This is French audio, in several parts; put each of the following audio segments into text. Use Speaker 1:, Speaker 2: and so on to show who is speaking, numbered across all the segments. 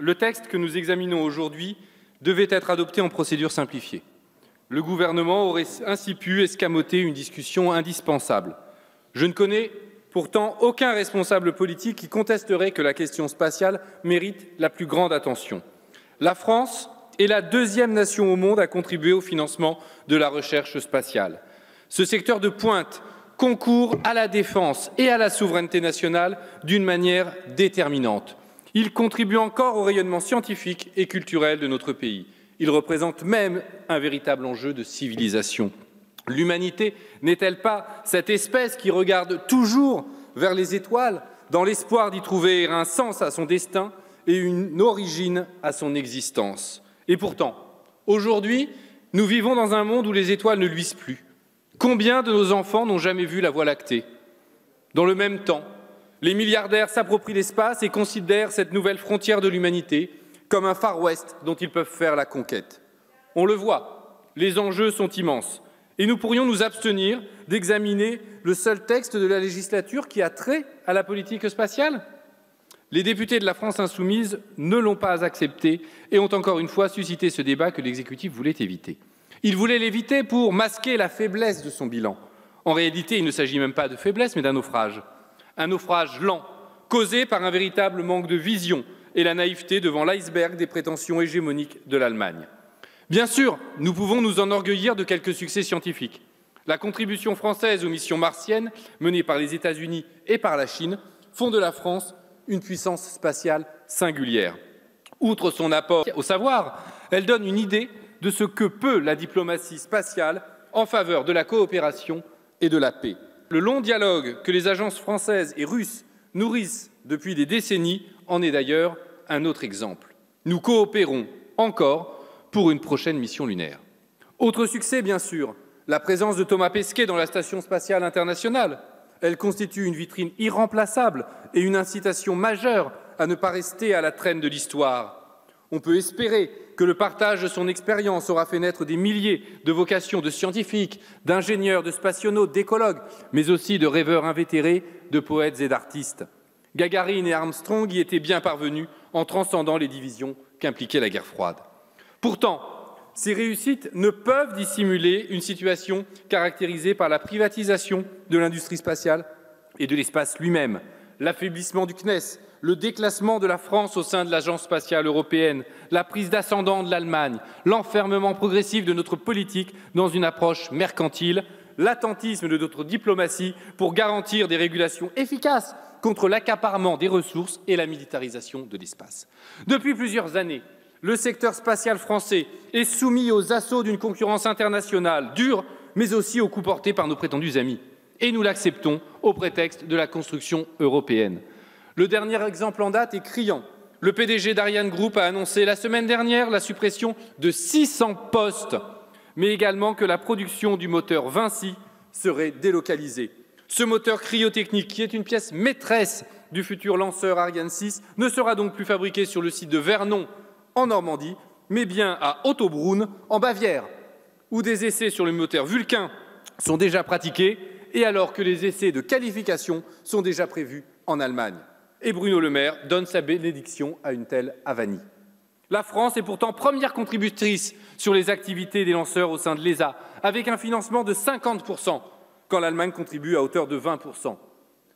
Speaker 1: le texte que nous examinons aujourd'hui devait être adopté en procédure simplifiée. Le gouvernement aurait ainsi pu escamoter une discussion indispensable. Je ne connais pourtant aucun responsable politique qui contesterait que la question spatiale mérite la plus grande attention. La France est la deuxième nation au monde à contribuer au financement de la recherche spatiale. Ce secteur de pointe concourt à la défense et à la souveraineté nationale d'une manière déterminante. Il contribue encore au rayonnement scientifique et culturel de notre pays. Il représente même un véritable enjeu de civilisation. L'humanité n'est-elle pas cette espèce qui regarde toujours vers les étoiles dans l'espoir d'y trouver un sens à son destin et une origine à son existence? Et pourtant, aujourd'hui, nous vivons dans un monde où les étoiles ne luisent plus. Combien de nos enfants n'ont jamais vu la Voie lactée? Dans le même temps, les milliardaires s'approprient l'espace et considèrent cette nouvelle frontière de l'humanité comme un Far West dont ils peuvent faire la conquête. On le voit, les enjeux sont immenses et nous pourrions nous abstenir d'examiner le seul texte de la législature qui a trait à la politique spatiale. Les députés de la France insoumise ne l'ont pas accepté et ont encore une fois suscité ce débat que l'exécutif voulait éviter. Il voulait l'éviter pour masquer la faiblesse de son bilan. En réalité, il ne s'agit même pas de faiblesse, mais d'un naufrage. Un naufrage lent, causé par un véritable manque de vision et la naïveté devant l'iceberg des prétentions hégémoniques de l'Allemagne. Bien sûr, nous pouvons nous enorgueillir de quelques succès scientifiques. La contribution française aux missions martiennes, menées par les États-Unis et par la Chine, font de la France une puissance spatiale singulière. Outre son apport au savoir, elle donne une idée de ce que peut la diplomatie spatiale en faveur de la coopération et de la paix. Le long dialogue que les agences françaises et russes nourrissent depuis des décennies en est d'ailleurs un autre exemple. Nous coopérons encore pour une prochaine mission lunaire. Autre succès, bien sûr, la présence de Thomas Pesquet dans la Station spatiale internationale. Elle constitue une vitrine irremplaçable et une incitation majeure à ne pas rester à la traîne de l'histoire. On peut espérer que le partage de son expérience aura fait naître des milliers de vocations de scientifiques, d'ingénieurs, de spationautes, d'écologues, mais aussi de rêveurs invétérés, de poètes et d'artistes. Gagarine et Armstrong y étaient bien parvenus en transcendant les divisions qu'impliquait la guerre froide. Pourtant, ces réussites ne peuvent dissimuler une situation caractérisée par la privatisation de l'industrie spatiale et de l'espace lui-même, l'affaiblissement du CNES, le déclassement de la France au sein de l'Agence spatiale européenne, la prise d'ascendant de l'Allemagne, l'enfermement progressif de notre politique dans une approche mercantile, l'attentisme de notre diplomatie pour garantir des régulations efficaces contre l'accaparement des ressources et la militarisation de l'espace. Depuis plusieurs années, le secteur spatial français est soumis aux assauts d'une concurrence internationale dure, mais aussi aux coups portés par nos prétendus amis. Et nous l'acceptons au prétexte de la construction européenne. Le dernier exemple en date est criant. Le PDG d'Ariane Group a annoncé la semaine dernière la suppression de 600 postes, mais également que la production du moteur Vinci serait délocalisée. Ce moteur cryotechnique, qui est une pièce maîtresse du futur lanceur Ariane 6, ne sera donc plus fabriqué sur le site de Vernon, en Normandie, mais bien à Ottobrunn, en Bavière, où des essais sur le moteur Vulcain sont déjà pratiqués, et alors que les essais de qualification sont déjà prévus en Allemagne. Et Bruno Le Maire donne sa bénédiction à une telle avanie. La France est pourtant première contributrice sur les activités des lanceurs au sein de l'ESA, avec un financement de 50%, quand l'Allemagne contribue à hauteur de 20%.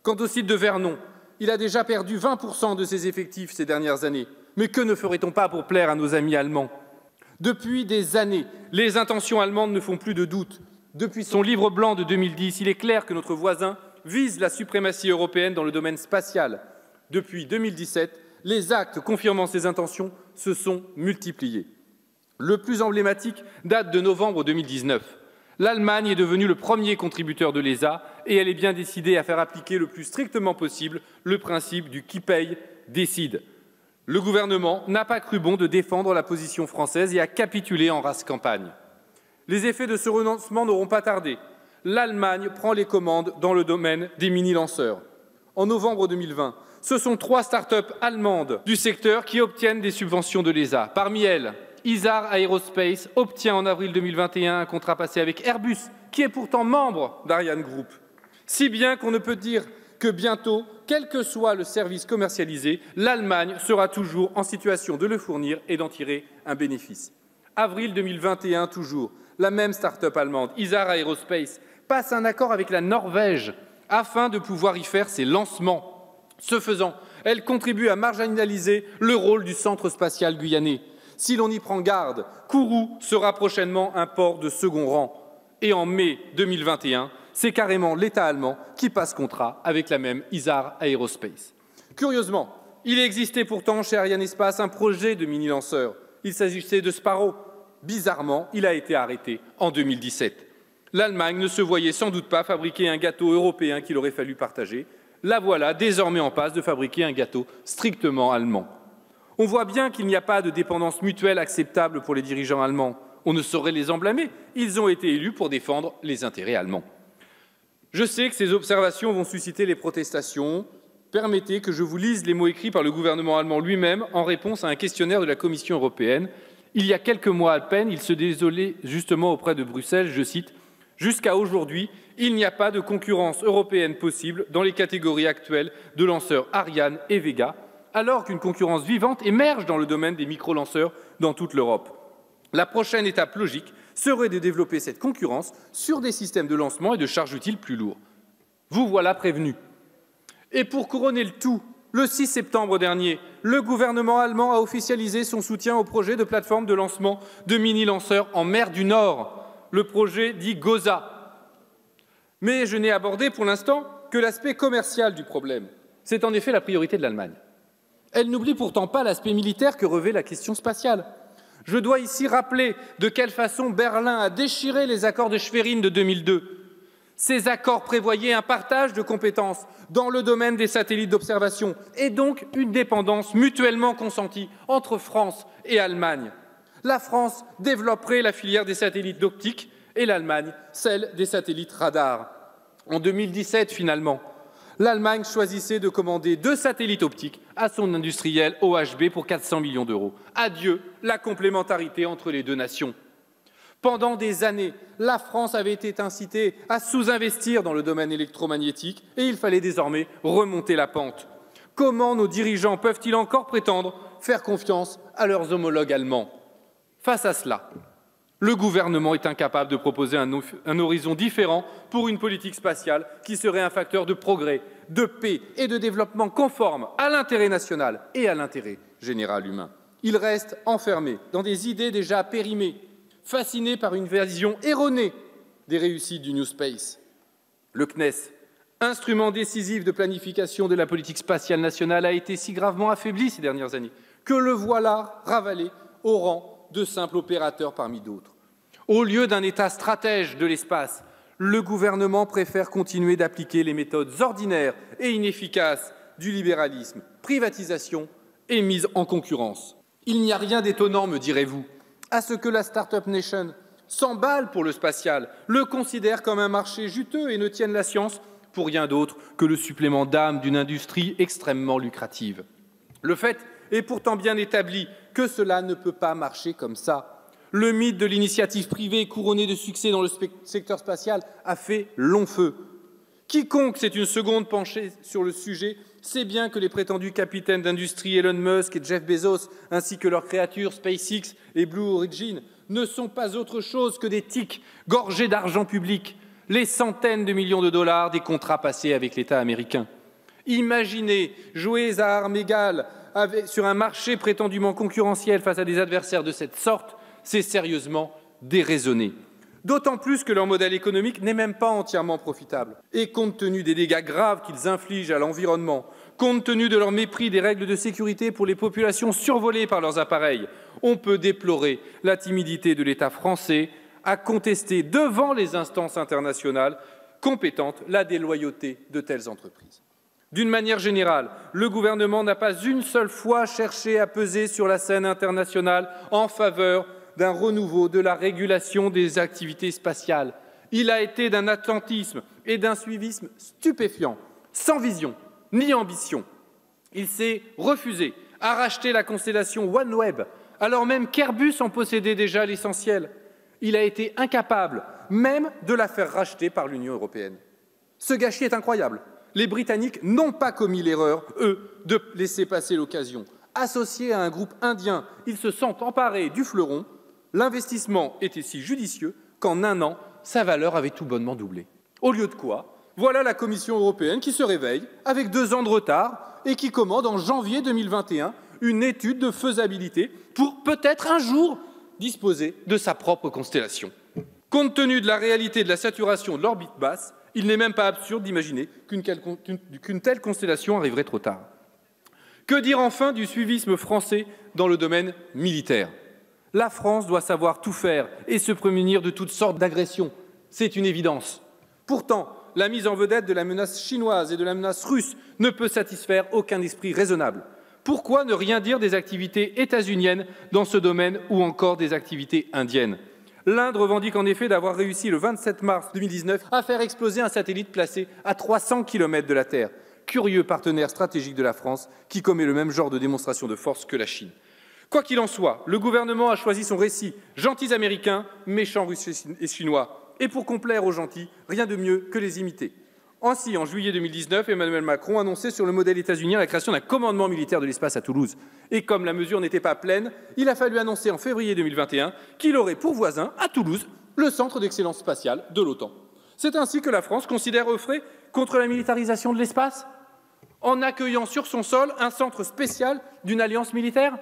Speaker 1: Quant au site de Vernon, il a déjà perdu 20% de ses effectifs ces dernières années. Mais que ne ferait-on pas pour plaire à nos amis allemands? Depuis des années, les intentions allemandes ne font plus de doute. Depuis son livre blanc de 2010, il est clair que notre voisin vise la suprématie européenne dans le domaine spatial. Depuis 2017, les actes confirmant ces intentions se sont multipliés. Le plus emblématique date de novembre 2019. L'Allemagne est devenue le premier contributeur de l'ESA et elle est bien décidée à faire appliquer le plus strictement possible le principe du qui paye décide. Le gouvernement n'a pas cru bon de défendre la position française et a capitulé en rase campagne. Les effets de ce renoncement n'auront pas tardé. L'Allemagne prend les commandes dans le domaine des mini-lanceurs. En novembre 2020, ce sont 3 start-up allemandes du secteur qui obtiennent des subventions de l'ESA. Parmi elles, Isar Aerospace obtient en avril 2021 un contrat passé avec Airbus, qui est pourtant membre d'Ariane Group. Si bien qu'on ne peut dire que bientôt, quel que soit le service commercialisé, l'Allemagne sera toujours en situation de le fournir et d'en tirer un bénéfice. Avril 2021 toujours, la même start-up allemande, Isar Aerospace, passe un accord avec la Norvège afin de pouvoir y faire ses lancements. Ce faisant, elle contribue à marginaliser le rôle du centre spatial guyanais. Si l'on y prend garde, Kourou sera prochainement un port de second rang. Et en mai 2021, c'est carrément l'État allemand qui passe contrat avec la même Isar Aerospace. Curieusement, il existait pourtant chez Arianespace un projet de mini-lanceur. Il s'agissait de Sparrow. Bizarrement, il a été arrêté en 2017. L'Allemagne ne se voyait sans doute pas fabriquer un gâteau européen qu'il aurait fallu partager. La voilà désormais en passe de fabriquer un gâteau strictement allemand. On voit bien qu'il n'y a pas de dépendance mutuelle acceptable pour les dirigeants allemands. On ne saurait les en blâmer. Ils ont été élus pour défendre les intérêts allemands. Je sais que ces observations vont susciter les protestations. Permettez que je vous lise les mots écrits par le gouvernement allemand lui-même en réponse à un questionnaire de la Commission européenne. Il y a quelques mois à peine, il se désolait justement auprès de Bruxelles, je cite, « Jusqu'à aujourd'hui, il n'y a pas de concurrence européenne possible dans les catégories actuelles de lanceurs Ariane et Vega, alors qu'une concurrence vivante émerge dans le domaine des micro-lanceurs dans toute l'Europe. La prochaine étape logique serait de développer cette concurrence sur des systèmes de lancement et de charge utile plus lourds. » Vous voilà prévenus. Et pour couronner le tout, le 6 septembre dernier, le gouvernement allemand a officialisé son soutien au projet de plateforme de lancement de mini-lanceurs en mer du Nord, le projet dit GOSA. Mais je n'ai abordé pour l'instant que l'aspect commercial du problème. C'est en effet la priorité de l'Allemagne. Elle n'oublie pourtant pas l'aspect militaire que revêt la question spatiale. Je dois ici rappeler de quelle façon Berlin a déchiré les accords de Schwerin de 2002. Ces accords prévoyaient un partage de compétences dans le domaine des satellites d'observation et donc une dépendance mutuellement consentie entre France et Allemagne. La France développerait la filière des satellites d'optique et l'Allemagne celle des satellites radars. En 2017, finalement, l'Allemagne choisissait de commander 2 satellites optiques à son industriel OHB pour 400 millions d'euros. Adieu la complémentarité entre les deux nations. Pendant des années, la France avait été incitée à sous-investir dans le domaine électromagnétique et il fallait désormais remonter la pente. Comment nos dirigeants peuvent-ils encore prétendre faire confiance à leurs homologues allemands? Face à cela, le gouvernement est incapable de proposer un horizon différent pour une politique spatiale qui serait un facteur de progrès, de paix et de développement conforme à l'intérêt national et à l'intérêt général humain. Il reste enfermé dans des idées déjà périmées, fasciné par une vision erronée des réussites du New Space. Le CNES, instrument décisif de planification de la politique spatiale nationale, a été si gravement affaibli ces dernières années que le voilà ravalé au rang de simple opérateur parmi d'autres. Au lieu d'un État stratège de l'espace, le gouvernement préfère continuer d'appliquer les méthodes ordinaires et inefficaces du libéralisme, privatisation et mise en concurrence. Il n'y a rien d'étonnant, me direz-vous, à ce que la Startup Nation s'emballe pour le spatial, le considère comme un marché juteux et ne tienne la science pour rien d'autre que le supplément d'âme d'une industrie extrêmement lucrative. Le fait est pourtant bien établi que cela ne peut pas marcher comme ça. Le mythe de l'initiative privée couronné de succès dans le secteur spatial a fait long feu. Quiconque s'est une seconde penché sur le sujet sait bien que les prétendus capitaines d'industrie Elon Musk et Jeff Bezos, ainsi que leurs créatures SpaceX et Blue Origin, ne sont pas autre chose que des tiques gorgés d'argent public, les centaines de millions de dollars des contrats passés avec l'État américain. Imaginez jouer à armes égales sur un marché prétendument concurrentiel face à des adversaires de cette sorte, c'est sérieusement déraisonné. D'autant plus que leur modèle économique n'est même pas entièrement profitable. Et compte tenu des dégâts graves qu'ils infligent à l'environnement, compte tenu de leur mépris des règles de sécurité pour les populations survolées par leurs appareils, on peut déplorer la timidité de l'État français à contester devant les instances internationales compétentes la déloyauté de telles entreprises. D'une manière générale, le gouvernement n'a pas une seule fois cherché à peser sur la scène internationale en faveur d'un renouveau de la régulation des activités spatiales. Il a été d'un attentisme et d'un suivisme stupéfiants, sans vision ni ambition. Il s'est refusé à racheter la constellation OneWeb, alors même qu'Airbus en possédait déjà l'essentiel. Il a été incapable même de la faire racheter par l'Union européenne. Ce gâchis est incroyable, les Britanniques n'ont pas commis l'erreur, eux, de laisser passer l'occasion. Associés à un groupe indien, ils se sont emparés du fleuron. L'investissement était si judicieux qu'en un an, sa valeur avait tout bonnement doublé. Au lieu de quoi, voilà la Commission européenne qui se réveille avec 2 ans de retard et qui commande en janvier 2021 une étude de faisabilité pour peut-être un jour disposer de sa propre constellation. Compte tenu de la réalité de la saturation de l'orbite basse, il n'est même pas absurde d'imaginer qu'une telle constellation arriverait trop tard. Que dire enfin du suivisme français dans le domaine militaire? La France doit savoir tout faire et se prémunir de toutes sortes d'agressions. C'est une évidence. Pourtant, la mise en vedette de la menace chinoise et de la menace russe ne peut satisfaire aucun esprit raisonnable. Pourquoi ne rien dire des activités états-uniennes dans ce domaine ou encore des activités indiennes? L'Inde revendique en effet d'avoir réussi le 27 mars 2019 à faire exploser un satellite placé à 300 km de la Terre. Curieux partenaire stratégique de la France qui commet le même genre de démonstration de force que la Chine. Quoi qu'il en soit, le gouvernement a choisi son récit « Gentils Américains, méchants Russes et Chinois ». Et pour complaire aux gentils, rien de mieux que les imiter. Ainsi, en juillet 2019, Emmanuel Macron annonçait sur le modèle états-unien la création d'un commandement militaire de l'espace à Toulouse. Et comme la mesure n'était pas pleine, il a fallu annoncer en février 2021 qu'il aurait pour voisin, à Toulouse, le centre d'excellence spatiale de l'OTAN. C'est ainsi que la France considère œuvrer contre la militarisation de l'espace, en accueillant sur son sol un centre spécial d'une alliance militaire.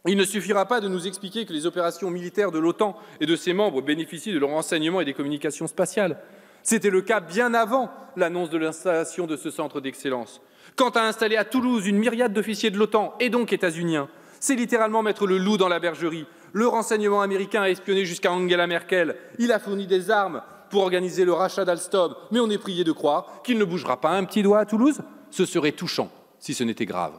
Speaker 1: Il ne suffira pas de nous expliquer que les opérations militaires de l'OTAN et de ses membres bénéficient de leurs renseignements et des communications spatiales. C'était le cas bien avant l'annonce de l'installation de ce centre d'excellence. Quant à installer à Toulouse une myriade d'officiers de l'OTAN et donc états-uniens, c'est littéralement mettre le loup dans la bergerie. Le renseignement américain a espionné jusqu'à Angela Merkel. Il a fourni des armes pour organiser le rachat d'Alstom. Mais on est prié de croire qu'il ne bougera pas un petit doigt à Toulouse. Ce serait touchant si ce n'était grave.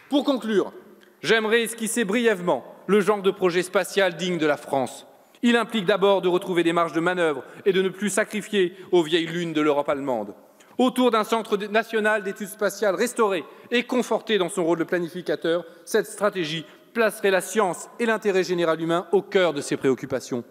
Speaker 1: Pour conclure, j'aimerais esquisser brièvement le genre de projet spatial digne de la France. Il implique d'abord de retrouver des marges de manœuvre et de ne plus sacrifier aux vieilles lunes de l'Europe allemande. Autour d'un centre national d'études spatiales restauré et conforté dans son rôle de planificateur, cette stratégie placerait la science et l'intérêt général humain au cœur de ses préoccupations.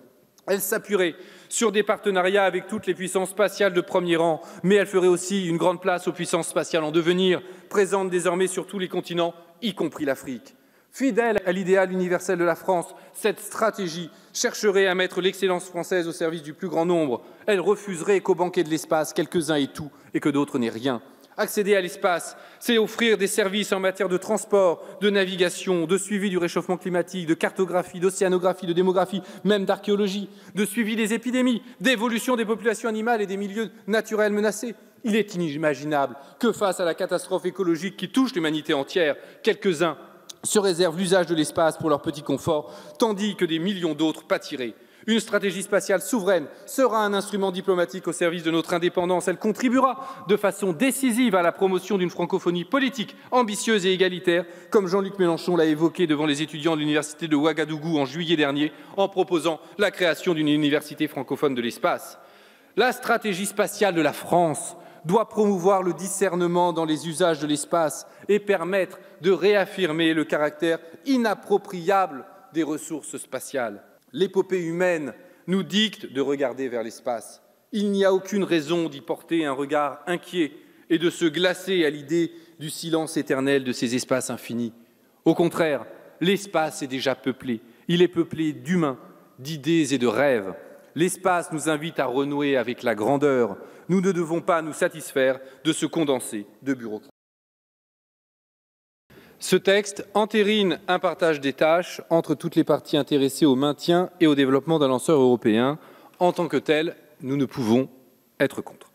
Speaker 1: Elle s'appuierait sur des partenariats avec toutes les puissances spatiales de premier rang, mais elle ferait aussi une grande place aux puissances spatiales en devenir, présentes désormais sur tous les continents, y compris l'Afrique. Fidèle à l'idéal universel de la France, cette stratégie chercherait à mettre l'excellence française au service du plus grand nombre. Elle refuserait qu'au banquet de l'espace, quelques-uns aient tout et que d'autres n'aient rien. Accéder à l'espace, c'est offrir des services en matière de transport, de navigation, de suivi du réchauffement climatique, de cartographie, d'océanographie, de démographie, même d'archéologie, de suivi des épidémies, d'évolution des populations animales et des milieux naturels menacés. Il est inimaginable que face à la catastrophe écologique qui touche l'humanité entière, quelques-uns se réservent l'usage de l'espace pour leur petit confort, tandis que des millions d'autres pâtiraient. Une stratégie spatiale souveraine sera un instrument diplomatique au service de notre indépendance. Elle contribuera de façon décisive à la promotion d'une francophonie politique, ambitieuse et égalitaire, comme Jean-Luc Mélenchon l'a évoqué devant les étudiants de l'université de Ouagadougou en juillet dernier, en proposant la création d'une université francophone de l'espace. La stratégie spatiale de la France doit promouvoir le discernement dans les usages de l'espace et permettre de réaffirmer le caractère inappropriable des ressources spatiales. L'épopée humaine nous dicte de regarder vers l'espace. Il n'y a aucune raison d'y porter un regard inquiet et de se glacer à l'idée du silence éternel de ces espaces infinis. Au contraire, l'espace est déjà peuplé. Il est peuplé d'humains, d'idées et de rêves. L'espace nous invite à renouer avec la grandeur. Nous ne devons pas nous satisfaire de ce condensé de bureaucratie. Ce texte entérine un partage des tâches entre toutes les parties intéressées au maintien et au développement d'un lanceur européen. En tant que tel, nous ne pouvons être contre.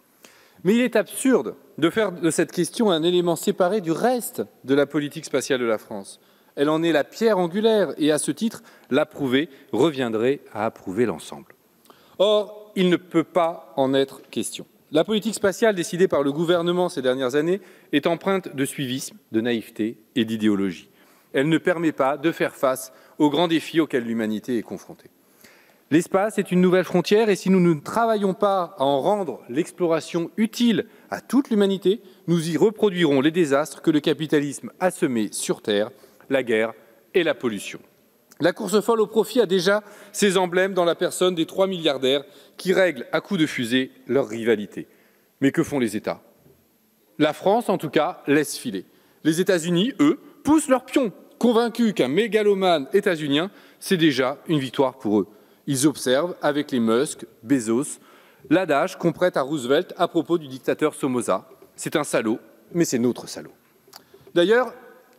Speaker 1: Mais il est absurde de faire de cette question un élément séparé du reste de la politique spatiale de la France. Elle en est la pierre angulaire et, à ce titre, l'approuver reviendrait à approuver l'ensemble. Or, il ne peut pas en être question. La politique spatiale décidée par le gouvernement ces dernières années est empreinte de suivisme, de naïveté et d'idéologie. Elle ne permet pas de faire face aux grands défis auxquels l'humanité est confrontée. L'espace est une nouvelle frontière et si nous ne travaillons pas à en rendre l'exploration utile à toute l'humanité, nous y reproduirons les désastres que le capitalisme a semés sur Terre, la guerre et la pollution. La course folle au profit a déjà ses emblèmes dans la personne des 3 milliardaires qui règlent à coups de fusée leur rivalité. Mais que font les États? La France, en tout cas, laisse filer. Les États-Unis, eux, poussent leurs pions, convaincus qu'un mégalomane états-unien, c'est déjà une victoire pour eux. Ils observent, avec les Musk, Bezos, l'adage qu'on prête à Roosevelt à propos du dictateur Somoza. C'est un salaud, mais c'est notre salaud. D'ailleurs,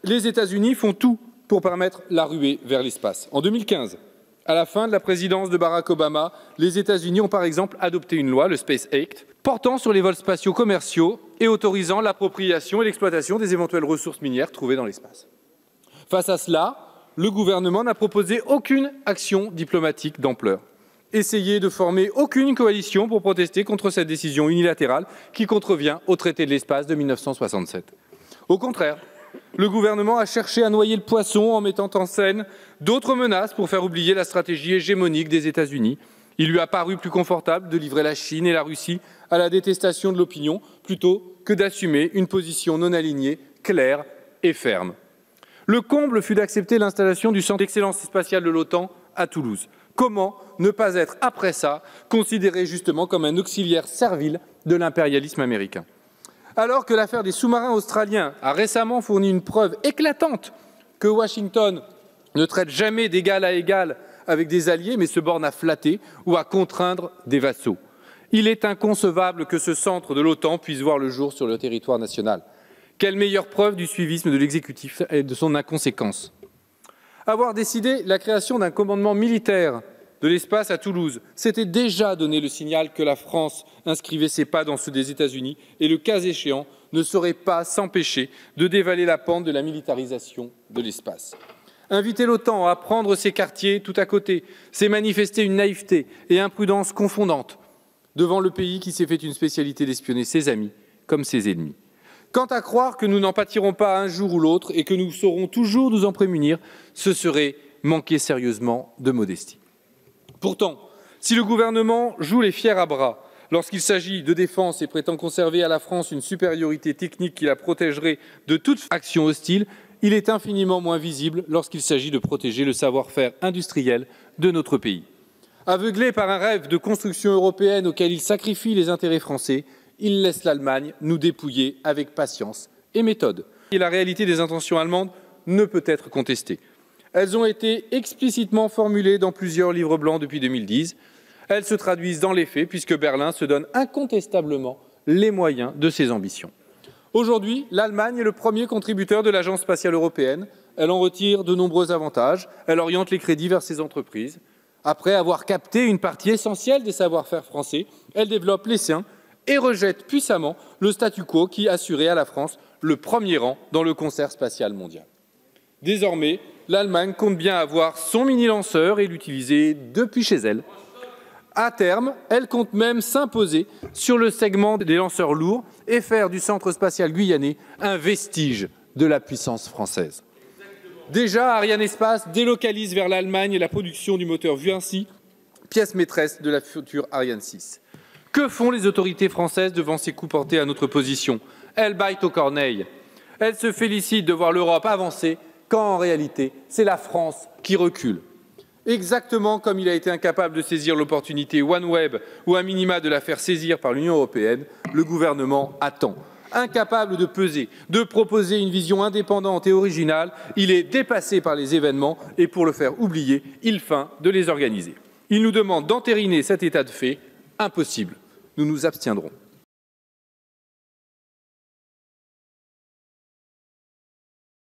Speaker 1: les États-Unis font tout pour permettre la ruée vers l'espace. En 2015, à la fin de la présidence de Barack Obama, les États-Unis ont par exemple adopté une loi, le Space Act, portant sur les vols spatiaux commerciaux et autorisant l'appropriation et l'exploitation des éventuelles ressources minières trouvées dans l'espace. Face à cela, le gouvernement n'a proposé aucune action diplomatique d'ampleur. Essayez de former aucune coalition pour protester contre cette décision unilatérale qui contrevient au traité de l'espace de 1967. Au contraire, le gouvernement a cherché à noyer le poisson en mettant en scène d'autres menaces pour faire oublier la stratégie hégémonique des États-Unis. Il lui a paru plus confortable de livrer la Chine et la Russie à la détestation de l'opinion plutôt que d'assumer une position non alignée, claire et ferme. Le comble fut d'accepter l'installation du centre d'excellence spatiale de l'OTAN à Toulouse. Comment ne pas être, après ça, considéré justement comme un auxiliaire servile de l'impérialisme américain? Alors que l'affaire des sous-marins australiens a récemment fourni une preuve éclatante que Washington ne traite jamais d'égal à égal avec des alliés, mais se borne à flatter ou à contraindre des vassaux. Il est inconcevable que ce centre de l'OTAN puisse voir le jour sur le territoire national. Quelle meilleure preuve du suivisme de l'exécutif et de son inconséquence? Avoir décidé la création d'un commandement militaire de l'espace à Toulouse, c'était déjà donner le signal que la France inscrivait ses pas dans ceux des États-Unis et, le cas échéant, ne saurait pas s'empêcher de dévaler la pente de la militarisation de l'espace. Inviter l'OTAN à prendre ses quartiers tout à côté, c'est manifester une naïveté et imprudence confondantes devant le pays qui s'est fait une spécialité d'espionner ses amis comme ses ennemis. Quant à croire que nous n'en pâtirons pas un jour ou l'autre et que nous saurons toujours nous en prémunir, ce serait manquer sérieusement de modestie. Pourtant, si le gouvernement joue les fiers à bras lorsqu'il s'agit de défense et prétend conserver à la France une supériorité technique qui la protégerait de toute action hostile, il est infiniment moins visible lorsqu'il s'agit de protéger le savoir-faire industriel de notre pays. Aveuglé par un rêve de construction européenne auquel il sacrifie les intérêts français, il laisse l'Allemagne nous dépouiller avec patience et méthode. Et la réalité des intentions allemandes ne peut être contestée. Elles ont été explicitement formulées dans plusieurs livres blancs depuis 2010. Elles se traduisent dans les faits puisque Berlin se donne incontestablement les moyens de ses ambitions. Aujourd'hui, l'Allemagne est le premier contributeur de l'Agence spatiale européenne. Elle en retire de nombreux avantages. Elle oriente les crédits vers ses entreprises. Après avoir capté une partie essentielle des savoir-faire français, elle développe les siens et rejette puissamment le statu quo qui assurait à la France le premier rang dans le concert spatial mondial. Désormais, l'Allemagne compte bien avoir son mini-lanceur et l'utiliser depuis chez elle. À terme, elle compte même s'imposer sur le segment des lanceurs lourds et faire du centre spatial guyanais un vestige de la puissance française. Déjà, Ariane Espace délocalise vers l'Allemagne la production du moteur Vinci, pièce maîtresse de la future Ariane 6. Que font les autorités françaises devant ces coups portés à notre position? Elles bâillent aux corneilles. Elles se félicitent de voir l'Europe avancer, quand en réalité, c'est la France qui recule. Exactement comme il a été incapable de saisir l'opportunité OneWeb ou un minima de la faire saisir par l'Union européenne, le gouvernement attend. Incapable de peser, de proposer une vision indépendante et originale, il est dépassé par les événements et pour le faire oublier, il feint de les organiser. Il nous demande d'entériner cet état de fait. Impossible. Nous nous abstiendrons.